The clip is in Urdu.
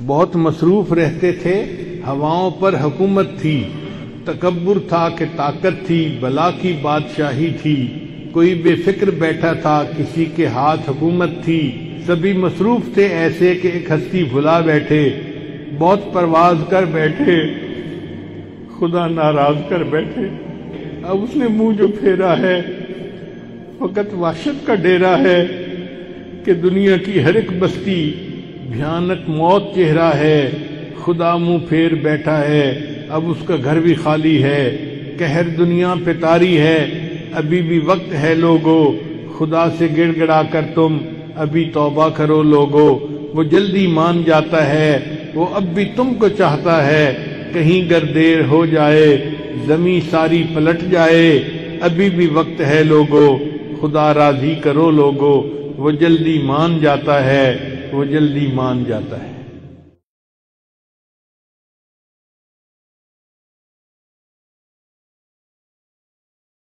بہت مصروف رہتے تھے، ہواؤں پر حکومت تھی، تکبر تھا کہ طاقت تھی، بلا کی بادشاہی تھی، کوئی بے فکر بیٹھا تھا، کسی کے ہاتھ حکومت تھی، سبھی مصروف تھے ایسے کہ ایک ہستی بھلا بیٹھے، بہت پرواز کر بیٹھے، خدا ناراض کر بیٹھے۔ اب اس نے منہ جو پھیرا ہے فقط وحشت کا ڈیرا ہے کہ دنیا کی ہر ایک بستی بھیانک موت چہرہ ہے، خدا منہ پھیر بیٹھا ہے، اب اس کا گھر بھی خالی ہے، قہر دنیا پہ طاری ہے، ابھی بھی وقت ہے لوگو، خدا سے گڑ گڑا کر تم ابھی توبہ کرو لوگو، وہ جلدی مان جاتا ہے، وہ اب بھی تم کو چاہتا ہے، کہیں گر دیر ہو جائے زمیں ساری پلٹ جائے، ابھی بھی وقت ہے لوگو، خدا راضی کرو لوگو، وہ جلدی مان جاتا ہے، وہ جلدی مان جاتا ہے۔